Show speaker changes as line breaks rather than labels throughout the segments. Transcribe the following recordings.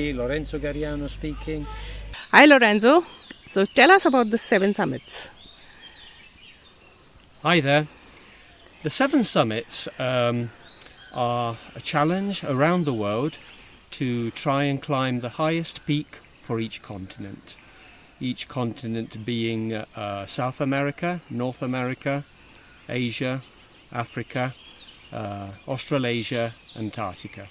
Lorenzo Gariano speaking.
Hi Lorenzo. So tell us about the 7 summits.
Hi there. The 7 summits are a challenge around the world to try and climb the highest peak for each continent. Each continent being South America, North America, Asia, Africa, Australasia, Antarctica.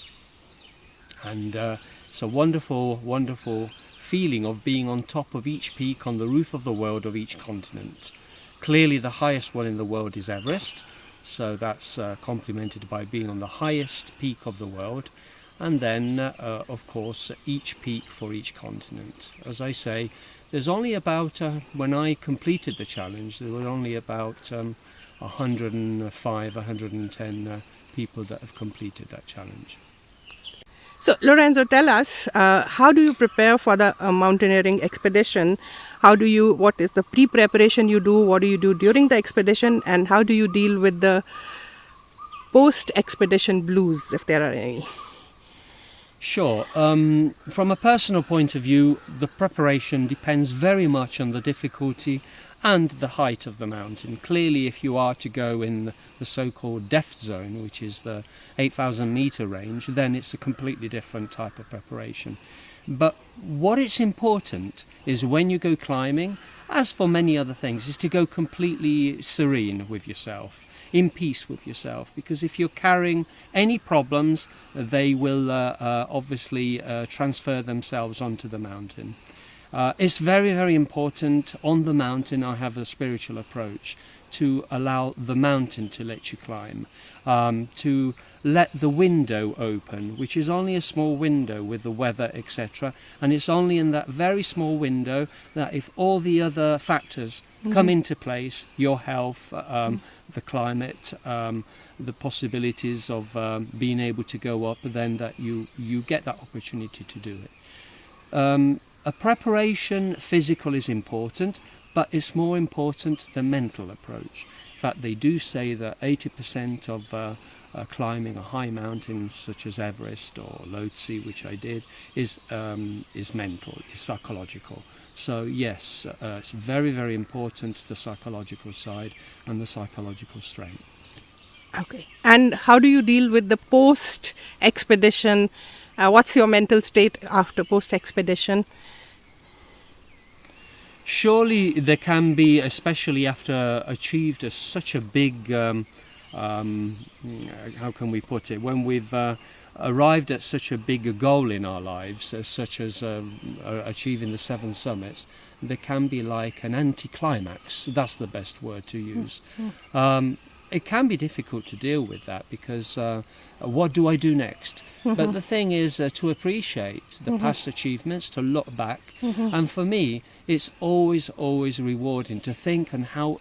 And it's a wonderful, wonderful feeling of being on top of each peak on the roof of the world of each continent. Clearly the highest one in the world is Everest, so that's complemented by being on the highest peak of the world. And then, of course, each peak for each continent. As I say, there's only about, when I completed the challenge, there were only about 105, 110 people that have completed that challenge.
So Lorenzo, tell us, how do you prepare for the mountaineering expedition? What is the pre-preparation you do? What do you do during the expedition? And how do you deal with the post-expedition blues, if there are any?
Sure. From a personal point of view, the preparation depends very much on the difficulty and the height of the mountain. Clearly, if you are to go in the so-called death zone, which is the 8,000 meter range, then it's a completely different type of preparation. But what is important is when you go climbing, as for many other things, is to go completely serene with yourself, in peace with yourself, because if you're carrying any problems, they will obviously transfer themselves onto the mountain. It's very, very important on the mountain. I have a spiritual approach to allow the mountain to let you climb, to let the window open, which is only a small window with the weather, etc. And it's only in that very small window that if all the other factors come into place, your health, the climate, the possibilities of being able to go up, then that you get that opportunity to do it. A preparation physical is important, but it's more important the mental approach. In fact, they do say that 80% of climbing a high mountain such as Everest or Lhotse, which I did, is mental, is psychological. So yes, it's very, very important, the psychological side and the psychological strength.
Okay. And how do you deal with the post-expedition? What's your mental state after post-expedition?
Surely there can be, especially after achieved such a big, how can we put it, when we've arrived at such a big goal in our lives, such as achieving the 7 summits, there can be like an anticlimax. That's the best word to use. It can be difficult to deal with that because what do I do next? But the thing is to appreciate the past achievements, to look back. And for me, it's always, always rewarding to think on how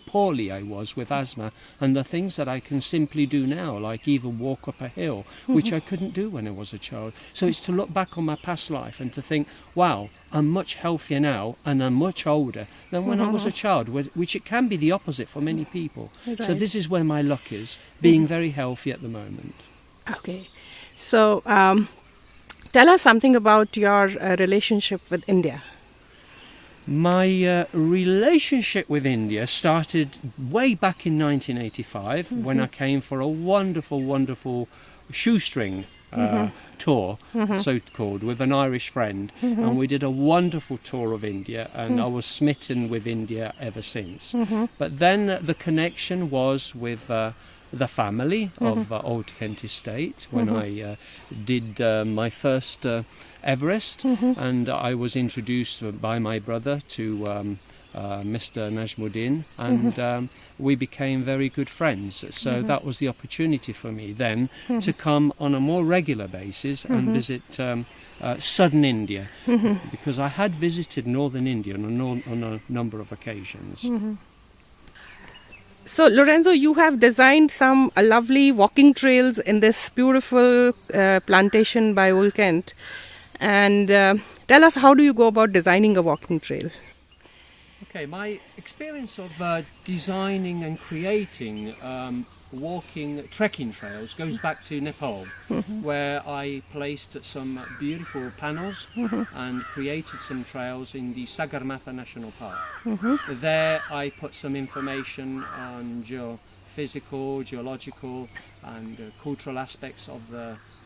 poorly I was with asthma and the things that I can simply do now, like even walk up a hill, which I couldn't do when I was a child. So it's to look back on my past life and to think, wow, I'm much healthier now and I'm much older than when I was a child, which it can be the opposite for many people. Right. So this is where my luck is, being very healthy at the moment.
Okay. So tell us something about your relationship with India.
My relationship with India started way back in 1985 when I came for a wonderful, wonderful shoestring tour, so-called, with an Irish friend. And we did a wonderful tour of India, and I was smitten with India ever since. But then the connection was with the family of Old Kent Estate when I did my first Everest, and I was introduced by my brother to Mr. Najmuddin, and we became very good friends. So that was the opportunity for me then to come on a more regular basis and visit southern India, because I had visited northern India on a number of occasions.
So Lorenzo, you have designed some lovely walking trails in this beautiful plantation by Old Kent. And tell us, how do you go about designing a walking trail?
Okay, my experience of designing and creating trekking trails goes back to Nepal, where I placed some beautiful panels and created some trails in the Sagarmatha National Park. There I put some information on geophysical, geological and cultural aspects of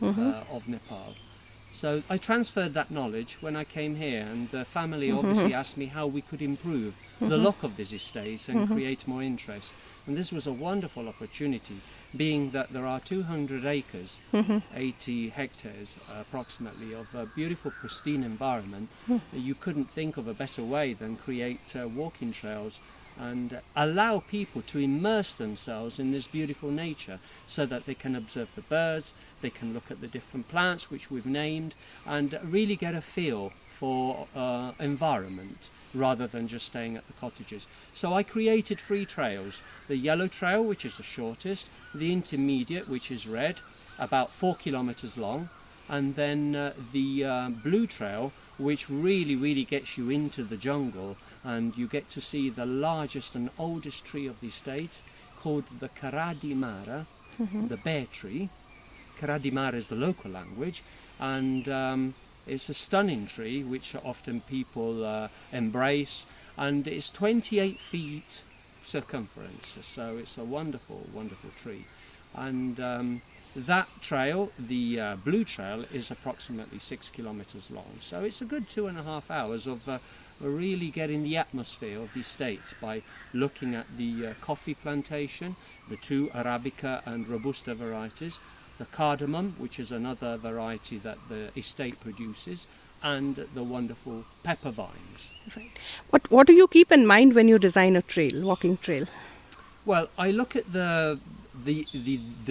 of Nepal. So I transferred that knowledge when I came here, and the family obviously asked me how we could improve the look of this estate and create more interest. And this was a wonderful opportunity, being that there are 200 acres, 80 hectares approximately, of a beautiful pristine environment. You couldn't think of a better way than create walking trails and allow people to immerse themselves in this beautiful nature, so that they can observe the birds, they can look at the different plants which we've named, and really get a feel for environment rather than just staying at the cottages. So I created 3 trails: the yellow trail, which is the shortest, the intermediate, which is red, about 4 kilometers long, and then the blue trail, which really gets you into the jungle, and you get to see the largest and oldest tree of the estate, called the Karadimara, the bear tree. Karadimara is the local language, and it's a stunning tree which often people embrace, and it's 28 feet circumference, so it's a wonderful tree. And that trail, the blue trail, is approximately 6 kilometers long, so it's a good 2.5 hours of really getting the atmosphere of the estate by looking at the coffee plantation, the 2 Arabica and Robusta varieties, the cardamom, which is another variety that the estate produces, and the wonderful pepper vines.
Right. What do you keep in mind when you design a trail, walking trail?
Well, I look at the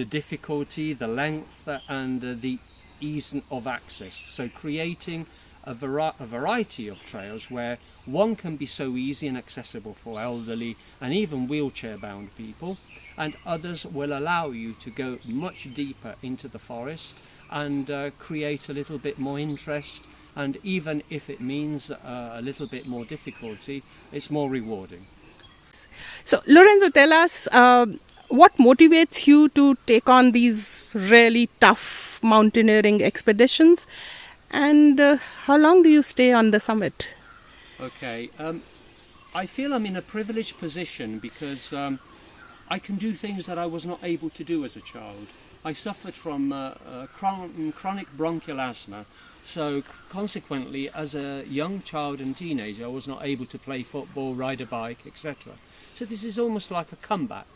difficulty, the length, and the ease of access. So creating a variety of trails where one can be so easy and accessible for elderly and even wheelchair-bound people, and others will allow you to go much deeper into the forest and create a little bit more interest, and even if it means a little bit more difficulty, it's more rewarding.
So Lorenzo, tell us what motivates you to take on these really tough mountaineering expeditions, and how long do you stay on the summit?
Okay, I feel I'm in a privileged position because I can do things that I was not able to do as a child. I suffered from chronic bronchial asthma, so consequently as a young child and teenager I was not able to play football, ride a bike, etc. So this is almost like a comeback,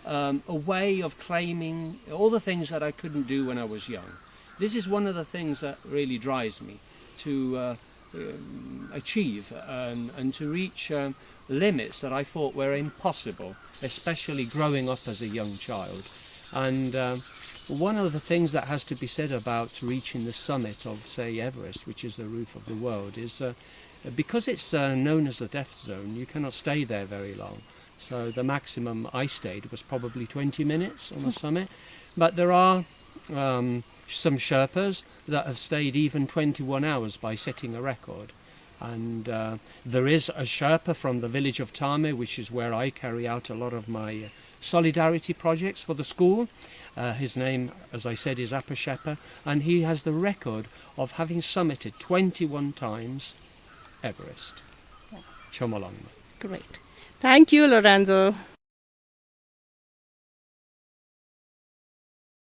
a way of claiming all the things that I couldn't do when I was young. This is one of the things that really drives me to achieve and to reach limits that I thought were impossible, especially growing up as a young child. And one of the things that has to be said about reaching the summit of, say, Everest, which is the roof of the world, is because it's known as the death zone, you cannot stay there very long. So the maximum I stayed was probably 20 minutes on the summit. But there are some Sherpas that have stayed even 21 hours by setting a record. And there is a Sherpa from the village of Tame, which is where I carry out a lot of my solidarity projects for the school. His name, as I said, is Apa Shepa, and he has the record of having summited 21 times Everest. Chomolungma.
Great. Thank you, Lorenzo.